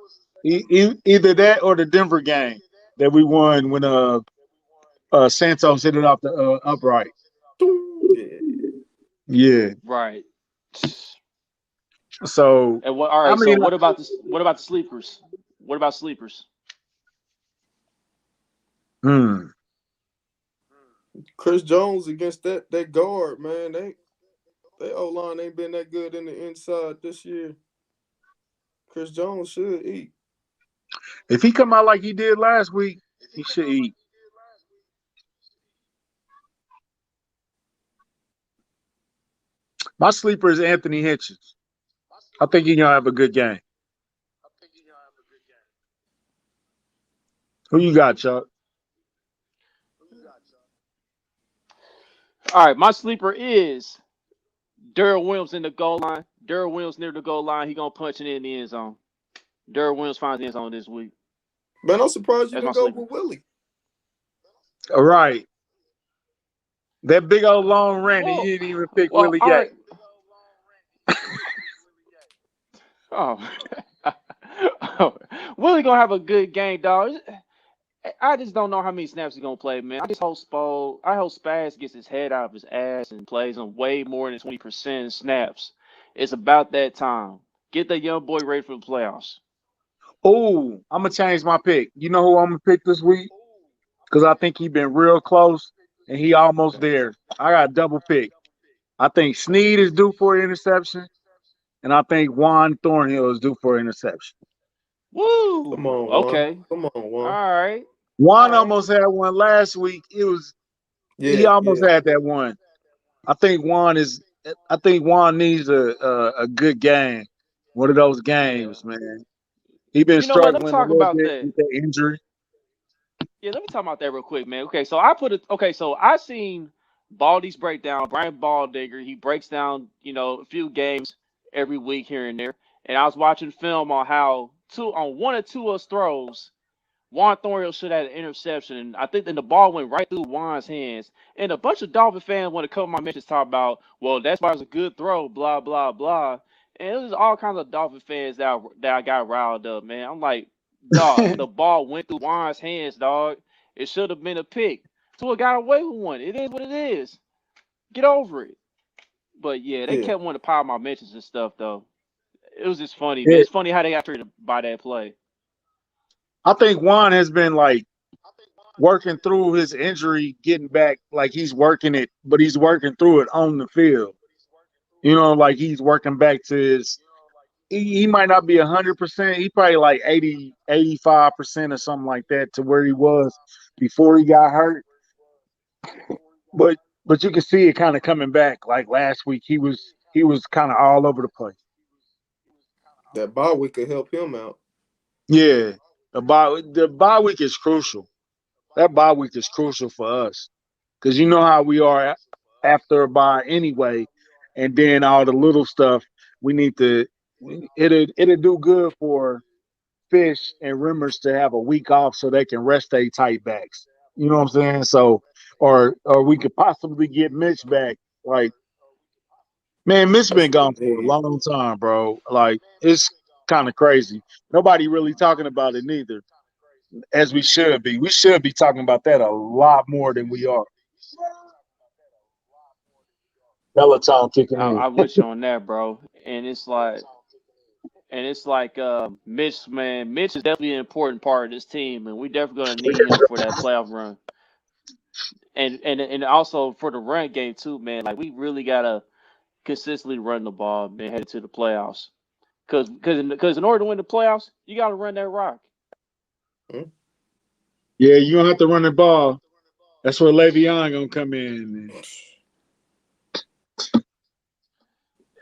Either that or the Denver game that we won when Santos hit it off the upright. Yeah. Yeah. Right. So And what? All I right. So mean, what about this? What about the sleepers? What about sleepers? hmm. Chris Jones against that guard, man. They O line ain't been that good in the inside this year. Chris Jones should eat. If he come out like he did last week, he should eat. My sleeper is Anthony Hitchens. I think he's gonna have a good game. Who you got, Chuck? All right. My sleeper is Darrell Williams in the goal line. Darrell Williams near the goal line. He gonna punch it in the end zone. Darrell Williams finds the end zone this week. Man, I'm surprised you That's my didn't go sleeper. with Willie. All right. That big old long rant, he Well, didn't even pick well, Willie all Gay. right. Oh, oh. Willie gonna have a good game, dog. I just don't know how many snaps he's gonna play, man. I hope Spaz gets his head out of his ass and plays him way more than 20% snaps. It's about that time. Get that young boy ready for the playoffs. Oh, I'm gonna change my pick. You know who I'm gonna pick this week? Because I think he been real close and he almost there. I got a double pick. I think Snead is due for an interception, and I think Juan Thornhill is due for an interception. Come Woo! on, Juan. Okay. Come on, All Juan. right. All Juan right. almost had one last week. He Yeah, almost yeah, had that one. I think Juan is. I think Juan needs a good game. One of those Yeah. games, man. He been You know what? Let me struggling a talk little about bit that. with that injury. Yeah, let me talk about that real quick, man. Okay, so I put it. Okay, so I seen Baldy's breakdown. Brian Baldinger, he breaks down, a few games every week here and there. And I was watching film on how on one or two of those throws, Juan Thornhill should have had an interception. And I think then the ball went right through Juan's hands. And a bunch of Dolphin fans want to come my mentions talk about, well, that's why it was a good throw, blah blah blah. And it was all kinds of Dolphin fans that I got riled up, man. I'm like, dog, the ball went through Juan's hands, dog. It should have been a pick. So it got away with one. It is what it is. Get over it. But yeah, they yeah. kept wanting to pile my mentions and stuff though. It was just funny, man. Yeah, It's funny how they got treated by that play. I think Juan has been like working through his injury, getting back. Like he's working it, but he's working through it on the field. Like he's working back to his. He might not be 100%. He probably like 80, 85% or something like that to where he was before he got hurt. But but you can see it kind of coming back. Like last week, he was kind of all over the place. That bye week could help him out. Yeah, the bye week is crucial. That bye week is crucial for us because you know how we are after a bye anyway, and then all the little stuff we need to. It'll do good for Fish and Rimmers to have a week off so they can rest their tight backs. You know what I'm saying? So, or we could possibly get Mitch back. Like Man, Mitch That's been what gone we for a need. long time, bro. Like it's kind of crazy. Nobody really talking about it neither, as we should be. We should be talking about that a lot more than we are. Peloton kicking in. I with you on that, bro. And it's like Mitch, man. Mitch is definitely an important part of this team, and we definitely gonna need him for that playoff run. And also for the run game too, man. Like we really gotta consistently run the ball and head to the playoffs. Cause in order to win the playoffs, you gotta run that rock. Hmm? Yeah, you don't have to run the ball. That's where Le'Veon gonna come in.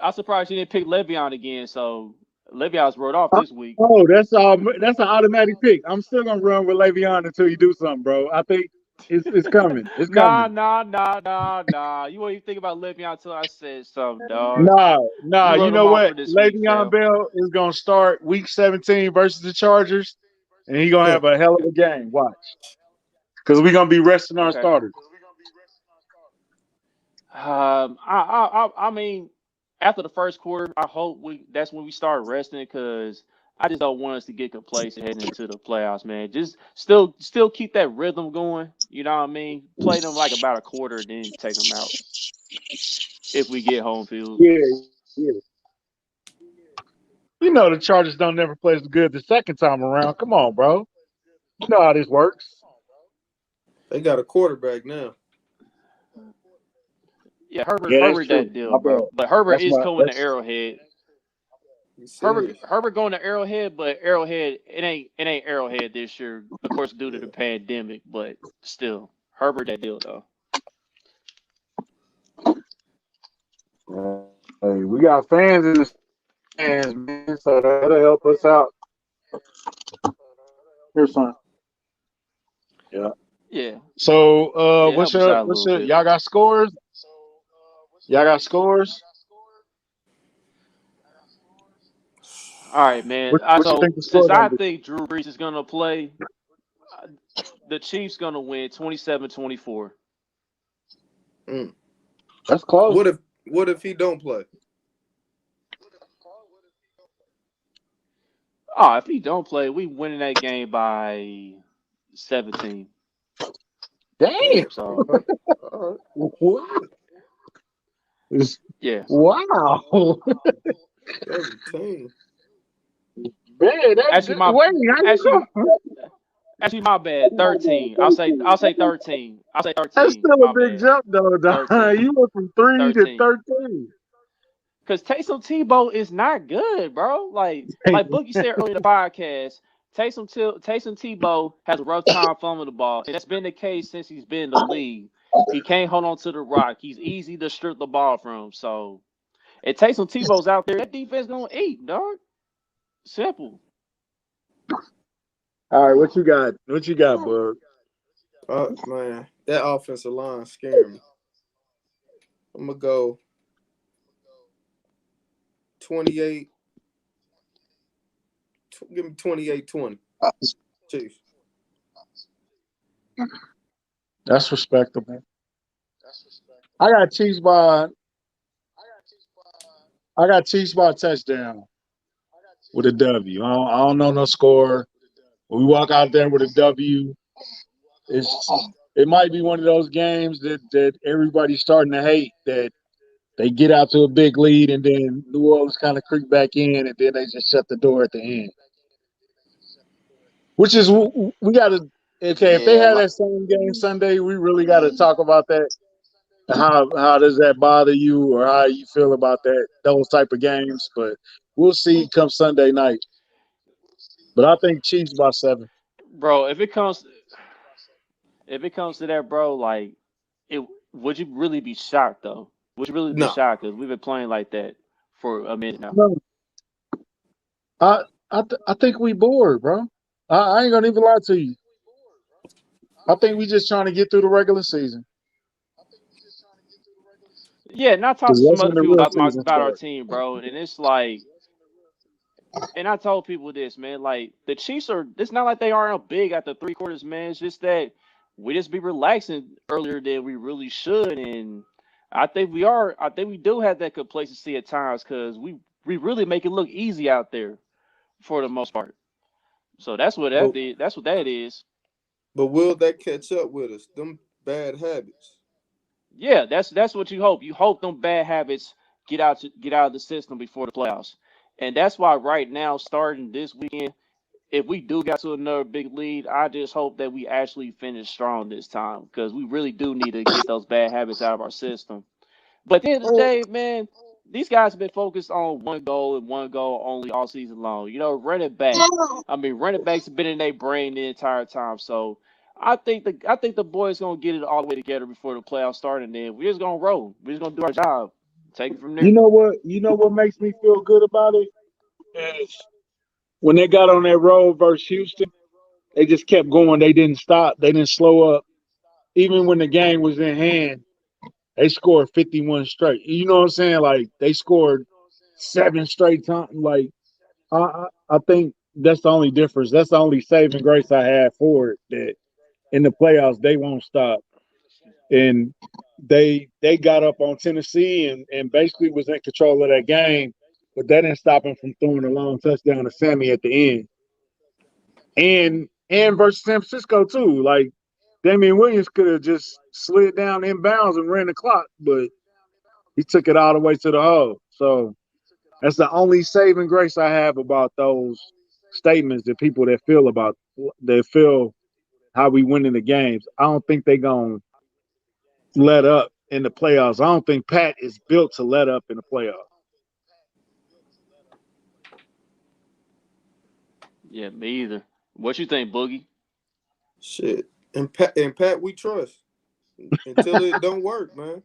I'm surprised you didn't pick Le'Veon again. So Le'Veon's wrote off this week. Oh, that's all. That's an automatic pick. I'm still gonna run with Le'Veon until you do something, bro. I think it's coming. It's Nah, coming. nah, nah, nah, nah. You won't even think about Le'Veon until I said something, dog. Nah. You You wrote him know off what? for this week, Le'Veon fam. Bell is gonna start Week 17 versus the Chargers, and he's gonna have a hell of Okay. a game. Watch, because we're gonna be resting our Okay. starters. I mean, after the first quarter, I hope that's when we start resting because I just don't want us to get complacent heading into the playoffs, man. Just still keep that rhythm going. You know what I mean? Play them like about a quarter, then take them out if we get home field. Yeah. You know the Chargers don't never play as good the second time around. Come on, bro. You know how this works. They got a quarterback now. Yeah, Yeah, that's Herbert, true. that deal, My bad. bro. But Herbert That's is my going to that's Arrowhead. You serious? Herbert going to Arrowhead, but Arrowhead it ain't Arrowhead this year, of course, due to the Yeah. pandemic. But still, Herbert, that deal though. hey, we got fans in the stands, man, so that'll help us out. Here's some. Yeah. Yeah, So yeah, what's help us your out a little bit. y'all got scores? Y'all got scores? All right, man. What you So think the since score I gonna be? think Drew Brees is gonna play, uh, the Chiefs gonna win 27-24. Mm. That's close. What if he don't play? Oh, if he don't play, we winning that game by 17. Damn. Damn. So All right. What? Shit. yeah, Wow. 17. Man, actually my wait, how you actually go? actually my bad. 13. I'll say 13. I'll say That's 13. still a My big bad. jump though, dog. 13. You went from 3 to 13. 13. Because Taysom Tebow is not good, bro. Like Boogie said earlier in the podcast, Taysom Tebow has a rough time fumbling the ball, and that's been the case since he's been in the league. He can't hold on to the rock. He's easy to strip the ball from. So if Taysom Tebow's out there, that defense gonna eat, dog. Simple. All right, what you got? What you got, Bug? Man, that offensive line scaring me. I'm gonna go 28. Give me 28-20. Chiefs. That's respectable. I got Chiefs by I got Chiefs by a touchdown with a W. I don't know no score. When we walk out there with a W, it's it might be one of those games that everybody's starting to hate that they get out to a big lead and then New Orleans kind of creep back in and then they just shut the door at the end. Which is we got to okay. If they Yeah, have that same game Sunday, we really got to talk about that. How does that bother you, or how you feel about that those type of games? But we'll see come Sunday night. But I think Chiefs by 7. bro. If it comes to that, bro, like it would you really be shocked though? Would you really be No. shocked? Because we've been playing like that for a minute now. No, I think we bored, bro. I ain't gonna even lie to you. I think we just trying to get through the regular season Yeah, and I talked because to some that's when other the people real about season our starts. team, bro, and it's like, and I told people this, man, like the Chiefs are. It's not like they aren't big at the 3 quarters, man. It's just that we just be relaxing earlier than we really should, and I think we are. I think we do have that complacency at times because we really make it look easy out there for the most part. So But that's what that is. will that catch up with us? Them bad habits. Yeah, that's what you hope. You hope them bad habits get out of the system before the playoffs, and that's why right now, starting this weekend, if we do get to another big lead, I just hope that we actually finish strong this time because we really do need to get those bad habits out of our system. But at the end of the day, man, these guys have been focused on one goal and one goal only all season long. You know, running back. I mean, running backs have been in their brain the entire time. So I think the boys gonna get it all the way together before the playoffs start, and then we're just gonna roll. We're just gonna do our job. Take it from You there. know what? You know what makes me feel good about it is when they got on that road versus Houston, they just kept going. They didn't stop. They didn't slow up. Even when the game was in hand, they scored 51 straight. You know what I'm saying? Like they scored 7 straight times. Like I think that's the only difference. That's the only saving grace I have for it. That in the playoffs they won't stop. And they got up on Tennessee and basically was in control of that game, but that didn't stop him from throwing a long touchdown to Sammy at the end. And versus San Francisco too. Like Damian Williams could have just slid down inbounds and ran the clock, but he took it all the way to the hole. So that's the only saving grace I have about those statements that people that feel how we win in the games. I don't think they gonna let up in the playoffs. I don't think Pat is built to let up in the playoffs. Yeah, me either. What you think, Boogie? Shit. And Pat we trust until it don't work, man.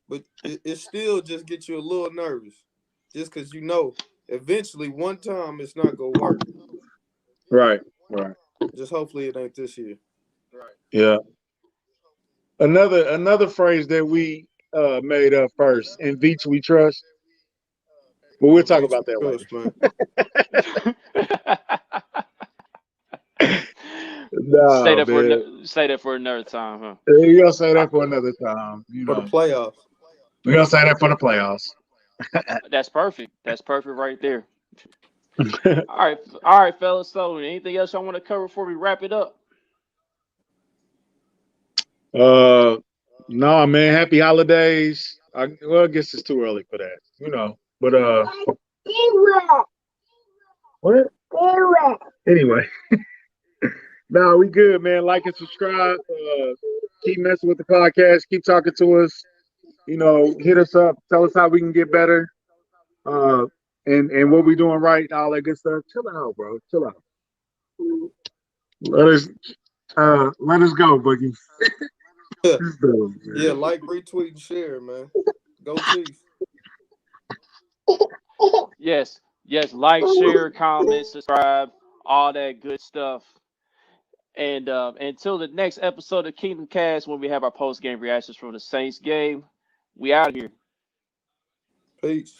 But it still just gets you a little nervous. Just cause you know eventually one time it's not gonna work. Right, right. Just hopefully it ain't this year. Yeah. Another phrase that we made up first, in Veach we trust. But we'll And talk Veach about we that later. trust, man. No, man. Say that for another time, huh? We're gonna say I, that for another time. You For the know. playoffs. We're gonna say that for the playoffs. that's perfect. That's perfect right there. All right, fellas. So, anything else I want to cover before we wrap it up? uh no, man, happy holidays. I guess it's too early for that, you know. But what? Anyway, no, we good, man. Like and subscribe. Keep messing with the podcast. Keep talking to us. You know, hit us up. Tell us how we can get better. Uh, and what we doing right. All that good stuff. Chill out, bro. Chill out. Let us let us go, Boogie. Yeah, like, retweet, and share, man. Go Chiefs. Yes, yes. Like, share, comment, subscribe, all that good stuff. And until the next episode of Kingdom Cast, when we have our post game reactions from the Saints game, we out of here. Peace.